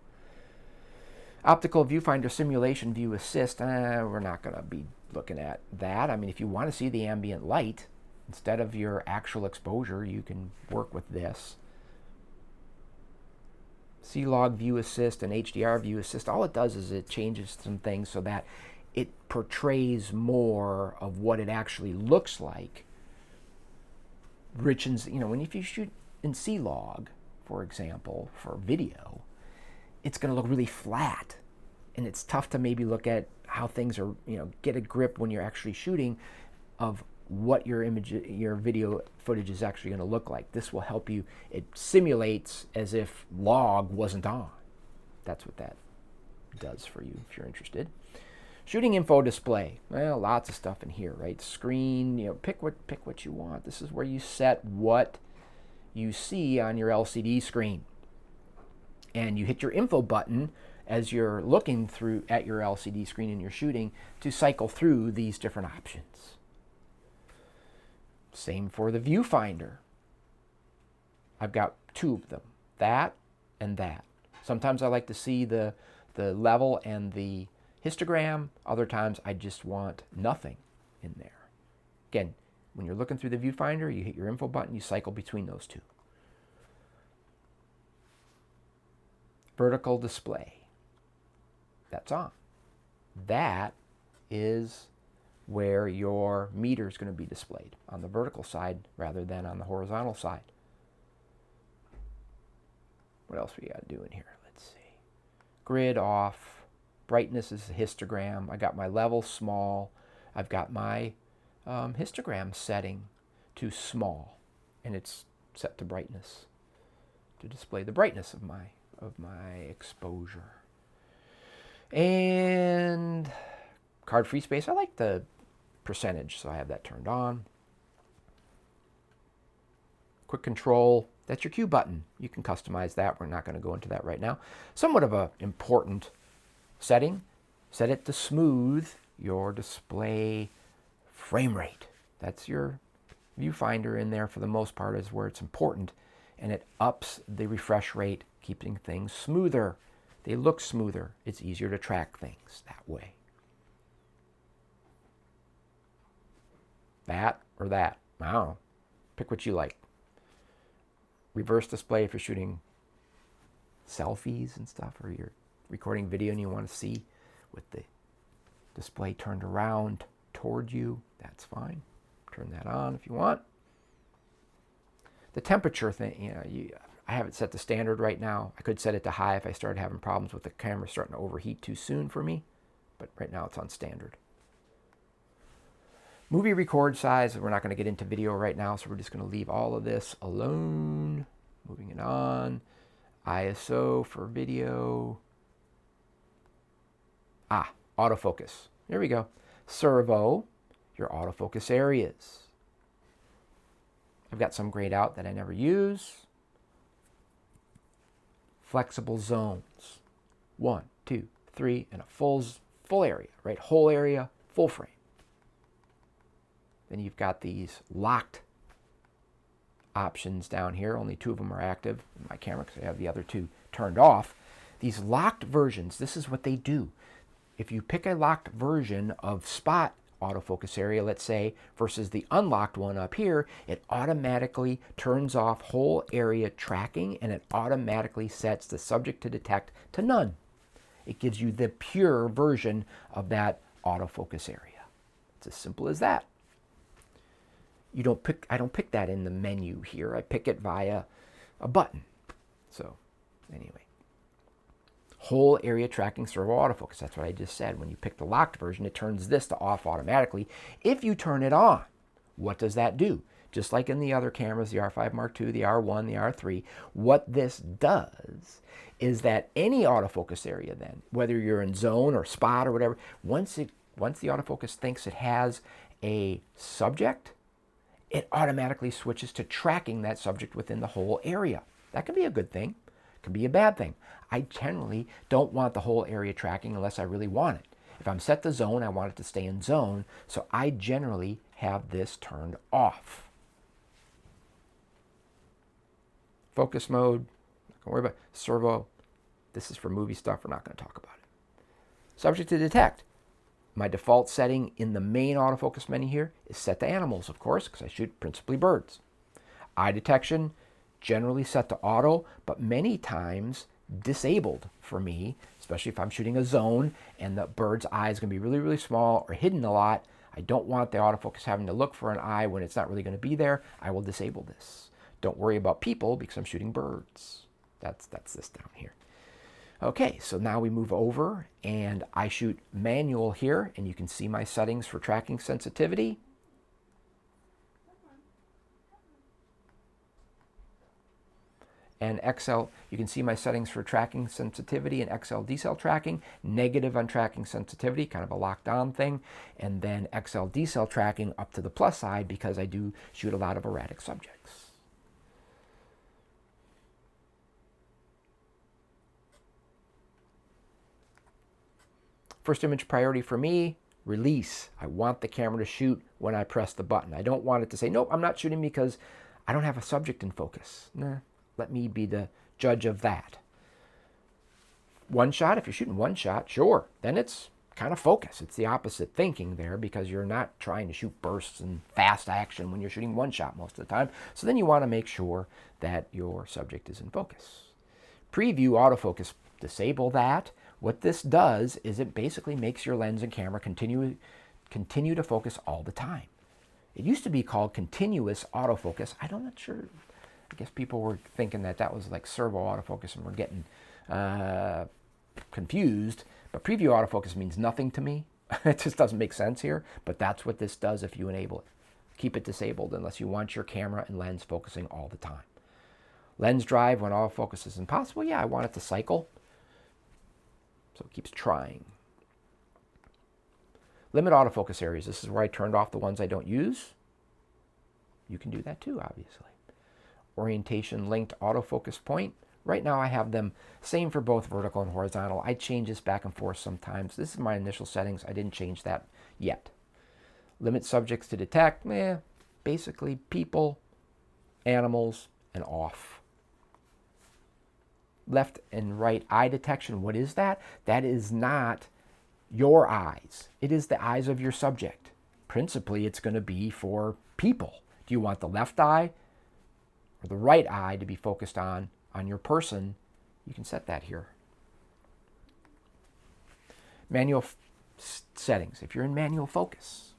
[SPEAKER 1] Optical viewfinder simulation view assist, we're not going to be looking at that. I mean, if you want to see the ambient light instead of your actual exposure, you can work with this. C-Log view assist and HDR view assist, all it does is it changes some things so that it portrays more of what it actually looks like. Rich and, if you shoot in C-Log, for example, for video, it's going to look really flat, and it's tough to maybe look at how things are, get a grip when you're actually shooting of what your video footage is actually going to look like. This will help you. It simulates as if log wasn't on. That's what that does for you if you're interested. Shooting info display. Well, lots of stuff in here, right? Screen, pick what you want. This is where you set what you see on your LCD screen. And you hit your info button as you're looking through at your LCD screen and you're shooting to cycle through these different options. Same for the viewfinder. I've got two of them, that and that. Sometimes I like to see the level and the histogram. Other times I just want nothing in there. Again, when you're looking through the viewfinder, you hit your info button, you cycle between those two. Vertical display. That's on. That is where your meter is going to be displayed on the vertical side rather than on the horizontal side. What else we got to do in here? Let's see. Grid off. Brightness is a histogram. I got my level small. I've got my histogram setting to small, and it's set to brightness to display the brightness of my exposure. And card free space. I like the percentage, so I have that turned on. Quick control, that's your Q button. You can customize that. We're not going to go into that right now. Somewhat of an important setting. Set it to smooth your display frame rate. That's your viewfinder in there for the most part is where it's important. And it ups the refresh rate, keeping things smoother. They look smoother. It's easier to track things that way. That or that. I don't know. Pick what you like. Reverse display if you're shooting selfies and stuff, or you're recording video and you want to see with the display turned around toward you. That's fine. Turn that on if you want. The temperature thing, I have it set to standard right now. I could set it to high if I started having problems with the camera starting to overheat too soon for me, but right now it's on standard. Movie record size, we're not going to get into video right now, so we're just going to leave all of this alone. Moving it on. ISO for video. Autofocus. There we go. Servo, your autofocus areas. I've got some grayed out that I never use. Flexible zones. 1, 2, 3, and a full area, right? Whole area, full frame. Then you've got these locked options down here. Only 2 of them are active in my camera because I have the other 2 turned off. These locked versions, this is what they do. If you pick a locked version of spot autofocus area, let's say, versus the unlocked one up here, it automatically turns off whole area tracking and it automatically sets the subject to detect to none. It gives you the pure version of that autofocus area. It's as simple as that. I don't pick that in the menu here. I pick it via a button. So anyway, whole area tracking servo autofocus. That's what I just said. When you pick the locked version, it turns this to off automatically. If you turn it on, what does that do? Just like in the other cameras, the R5 Mark II, the R1, the R3, what this does is that any autofocus area then, whether you're in zone or spot or whatever, once the autofocus thinks it has a subject, it automatically switches to tracking that subject within the whole area. That can be a good thing. It can be a bad thing. I generally don't want the whole area tracking unless I really want it. If I'm set to zone, I want it to stay in zone, so I generally have this turned off. Focus mode, not gonna worry about it. Servo, this is for movie stuff, we're not gonna talk about it. Subject to detect. My default setting in the main autofocus menu here is set to animals, of course, because I shoot principally birds. Eye detection, generally set to auto, but many times disabled for me, especially if I'm shooting a zone and the bird's eye is going to be really, really small or hidden a lot. I don't want the autofocus having to look for an eye when it's not really going to be there. I will disable this. Don't worry about people because I'm shooting birds. That's this down here. Okay, so now we move over and I shoot manual here, and you can see my settings for tracking sensitivity. and XL, you can see my settings for tracking sensitivity and XL decel tracking, negative on tracking sensitivity, kind of a locked on thing, and then XL decel tracking up to the plus side because I do shoot a lot of erratic subjects. First image priority for me, release. I want the camera to shoot when I press the button. I don't want it to say, nope, I'm not shooting because I don't have a subject in focus. Nah, let me be the judge of that. One shot, if you're shooting one shot, sure, then it's kind of focus. It's the opposite thinking there because you're not trying to shoot bursts and fast action when you're shooting one shot most of the time. So then you want to make sure that your subject is in focus. Preview autofocus, disable that. What this does is it basically makes your lens and camera continue to focus all the time. It used to be called continuous autofocus. I'm not sure. I guess people were thinking that that was like servo autofocus and we're getting confused. But preview autofocus means nothing to me. It just doesn't make sense here. But that's what this does if you enable it. Keep it disabled unless you want your camera and lens focusing all the time. Lens drive when autofocus is impossible. Yeah, I want it to cycle. So it keeps trying. Limit autofocus areas. This is where I turned off the ones I don't use. You can do that too, obviously. Orientation linked autofocus point. Right now I have them same for both vertical and horizontal. I change this back and forth sometimes. This is my initial settings. I didn't change that yet. Limit subjects to detect. Basically people, animals, and off. Left and right eye detection, what is that? That is not your eyes. It is the eyes of your subject. Principally, it's going to be for people. Do you want the left eye or the right eye to be focused on your person? You can set that here. Manual settings. If you're in manual focus,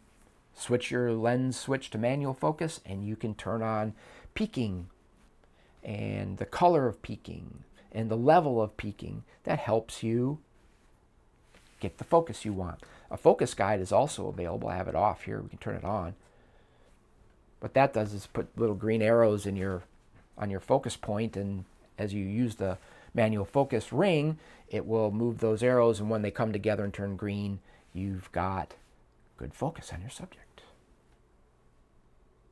[SPEAKER 1] switch your lens switch to manual focus and you can turn on peaking and the color of peaking and the level of peaking. That helps you get the focus you want. A focus guide is also available. I have it off here. We can turn it on. What that does is put little green arrows in on your focus point, and as you use the manual focus ring, it will move those arrows, and when they come together and turn green, you've got good focus on your subject.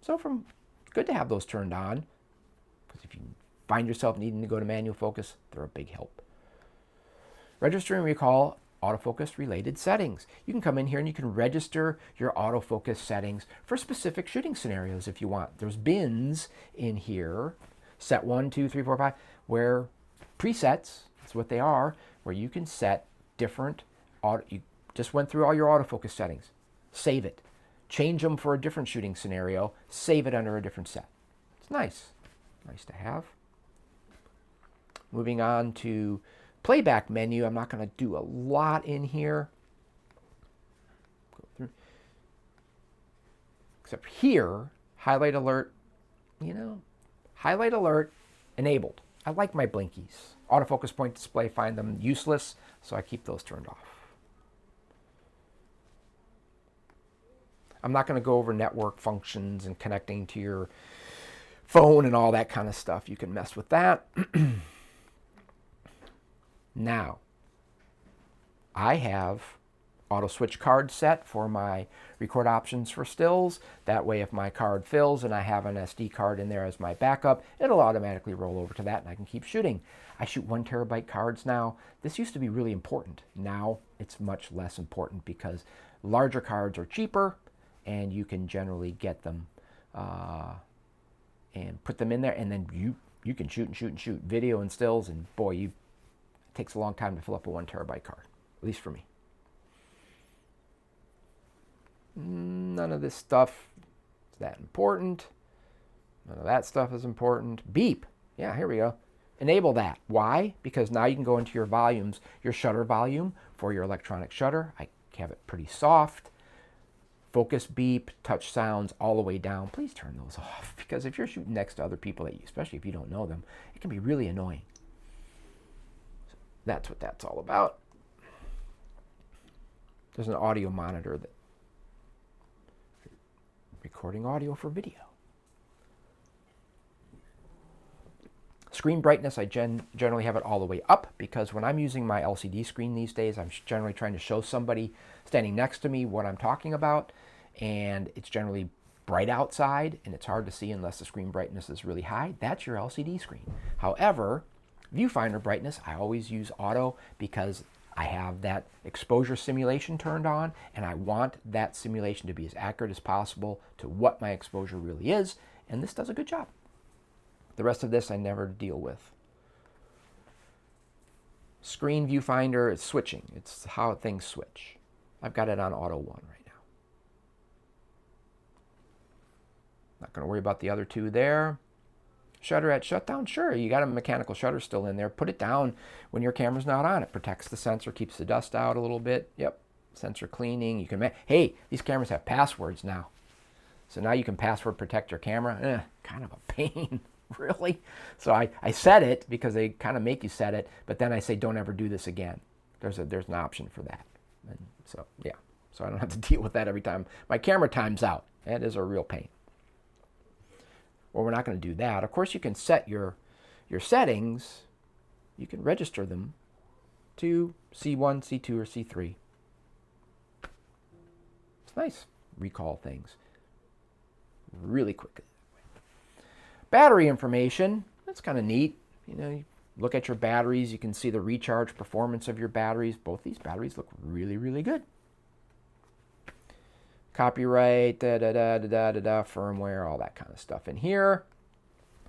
[SPEAKER 1] So it's good to have those turned on, because if you find yourself needing to go to manual focus, they're a big help. Register and recall autofocus related settings. You can come in here and you can register your autofocus settings for specific shooting scenarios if you want. There's bins in here, set 1, 2, 3, 4, 5, where presets, that's what they are, where you can set different, you just went through all your autofocus settings, save it, change them for a different shooting scenario, save it under a different set. It's nice to have. Moving on to Playback Menu. I'm not going to do a lot in here. Go through. Except here, highlight alert, highlight alert enabled. I like my blinkies. Autofocus point display, find them useless, so I keep those turned off. I'm not going to go over network functions and connecting to your phone and all that kind of stuff. You can mess with that. Now, I have auto switch card set for my record options for stills. That way, if my card fills and I have an SD card in there as my backup, it'll automatically roll over to that and I can keep shooting. I shoot 1 terabyte cards now. This used to be really important. Now it's much less important because larger cards are cheaper and you can generally get them and put them in there, and then you can shoot and shoot and shoot video and stills, and boy, it takes a long time to fill up a 1 terabyte card, at least for me. None of this stuff is that important. None of that stuff is important. Beep. Yeah, here we go. Enable that. Why? Because now you can go into your volumes, your shutter volume for your electronic shutter. I have it pretty soft. Focus beep, touch sounds all the way down. Please turn those off, because if you're shooting next to other people, especially if you don't know them, it can be really annoying. So that's what that's all about. There's an audio monitor that recording audio for video. Screen brightness, I generally have it all the way up, because when I'm using my LCD screen these days, I'm generally trying to show somebody standing next to me what I'm talking about, and it's generally bright outside, and it's hard to see unless the screen brightness is really high. That's your LCD screen. However, viewfinder brightness, I always use auto because I have that exposure simulation turned on, and I want that simulation to be as accurate as possible to what my exposure really is, and this does a good job. The rest of this I never deal with. Screen viewfinder is switching. It's how things switch. I've got it on auto 1 right now. Not going to worry about the other two there. Shutter at shutdown, sure, you got a mechanical shutter still in there. Put it down when your camera's not on. It protects the sensor, keeps the dust out a little bit. Yep, sensor cleaning. You can, hey, these cameras have passwords now. So now you can password protect your camera. Kind of a pain, really. So I set it because they kind of make you set it, but then I say don't ever do this again. There's an option for that. And so, yeah, so I don't have to deal with that every time my camera times out. That is a real pain. Well, we're not going to do that. Of course, you can set your settings. You can register them to C1, C2, or C3. It's nice. Recall things really quickly. Battery information. That's kind of neat. You know, you look at your batteries. You can see the recharge performance of your batteries. Both these batteries look really, really good. Copyright, firmware, all that kind of stuff in here.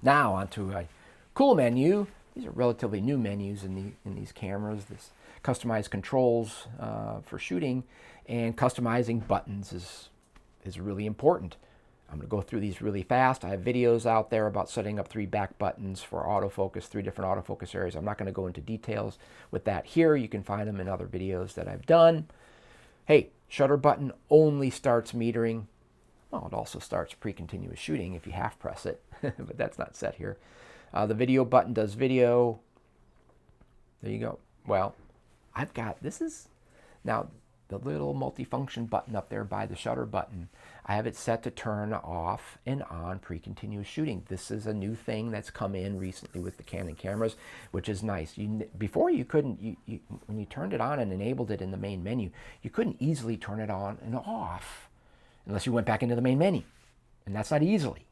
[SPEAKER 1] Now onto a cool menu. These are relatively new menus in these cameras. This customized controls for shooting, and customizing buttons is really important. I'm going to go through these really fast. I have videos out there about setting up 3 back buttons for autofocus, 3 different autofocus areas. I'm not going to go into details with that here. You can find them in other videos that I've done. Hey, shutter button only starts metering. Well, it also starts pre-continuous shooting if you half press it, but that's not set here. The video button does video. There you go. Well, I've got, this is now the little multifunction button up there by the shutter button. I have it set to turn off and on pre-continuous shooting. This is a new thing that's come in recently with the Canon cameras, which is nice. Before you couldn't, when you turned it on and enabled it in the main menu, you couldn't easily turn it on and off unless you went back into the main menu, and that's not easily.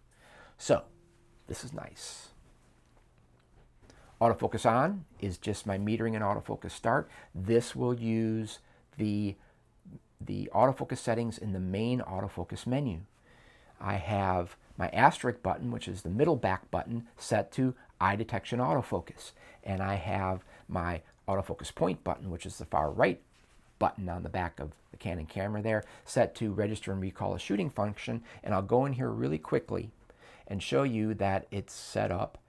[SPEAKER 1] So this is nice. Autofocus on is just my metering and autofocus start. This will use the autofocus settings in the main autofocus menu. I have my asterisk button, which is the middle back button, set to eye detection autofocus. And I have my autofocus point button, which is the far right button on the back of the Canon camera there, set to register and recall a shooting function. And I'll go in here really quickly and show you that it's set up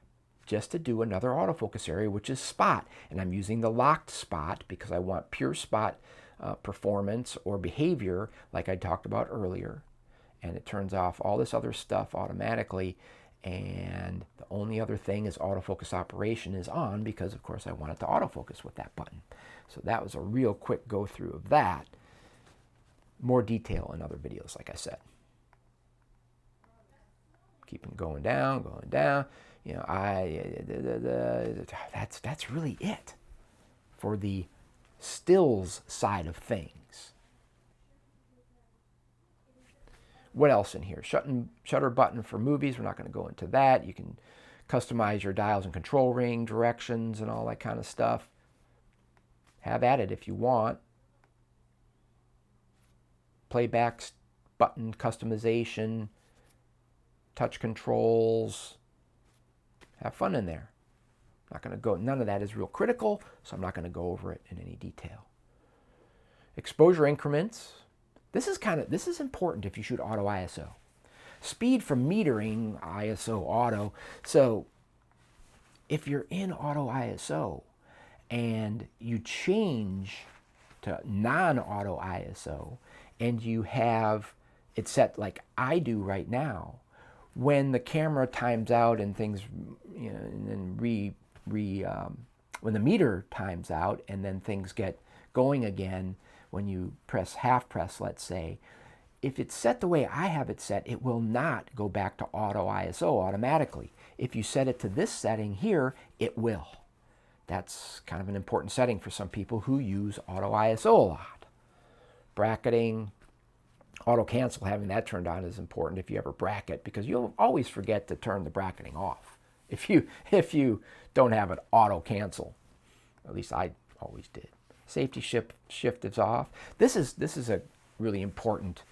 [SPEAKER 1] just to do another autofocus area, which is spot. And I'm using the locked spot because I want pure spot performance or behavior like I talked about earlier. And it turns off all this other stuff automatically, and the only other thing is autofocus operation is on because of course I want it to autofocus with that button. So that was a real quick go through of that. More detail in other videos, like I said. Keep them going down. You know, that's really it for the stills side of things. What else in here? Shutter button for movies. We're not going to go into that. You can customize your dials and control ring directions and all that kind of stuff. Have at it if you want. Playback button customization, touch controls. Have fun in there. Not going to go, none of that is real critical, so I'm not going to go over it in any detail. Exposure increments. This is important if you shoot auto ISO. Speed from metering, ISO auto. So if you're in auto ISO and you change to non-auto ISO and you have it set like I do right now, when the camera times out and things, you know, and then when the meter times out and then things get going again, when you press half press, let's say, if it's set the way I have it set, it will not go back to auto ISO automatically. If you set it to this setting here, it will. That's kind of an important setting for some people who use auto ISO a lot. Bracketing, auto cancel, having that turned on is important if you ever bracket, because you'll always forget to turn the bracketing off if you don't have it auto cancel. At least I always did. Safety shift is off. This is a really important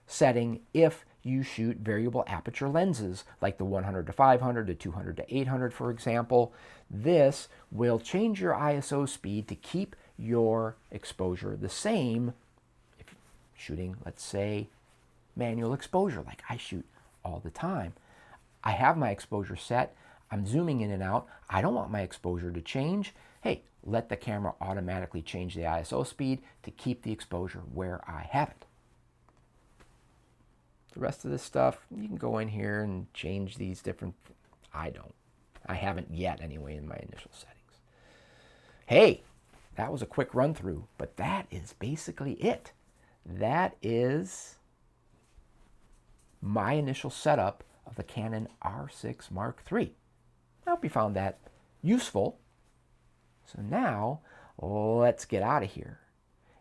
[SPEAKER 1] setting if you shoot variable aperture lenses like the 100 to 500 to 200 to 800, for example. This will change your ISO speed to keep your exposure the same if you're shooting, let's say, manual exposure like I shoot all the time. I have my exposure set. I'm zooming in and out. I don't want my exposure to change. Hey, let the camera automatically change the ISO speed to keep the exposure where I have it. The rest of this stuff, you can go in here and change these different, I don't. I haven't yet anyway in my initial settings. Hey, that was a quick run through, but that is basically it. That is my initial setup of the Canon R6 Mark III. I hope you found that useful. So now, let's get out of here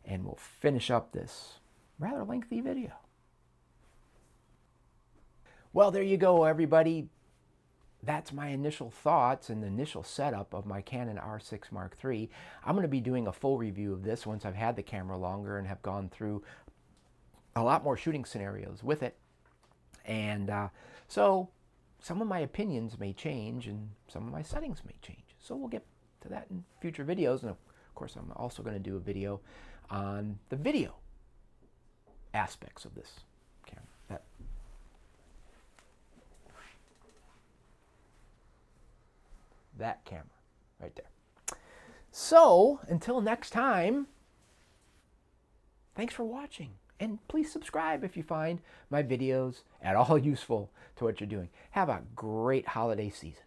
[SPEAKER 1] and we'll finish up this rather lengthy video. Well, there you go, everybody. That's my initial thoughts and the initial setup of my Canon R6 Mark III. I'm going to be doing a full review of this once I've had the camera longer and have gone through a lot more shooting scenarios with it. And so some of my opinions may change and some of my settings may change. So we'll get to that in future videos. And of course, I'm also going to do a video on the video aspects of this camera. That camera right there. So until next time, thanks for watching. And please subscribe if you find my videos at all useful to what you're doing. Have a great holiday season.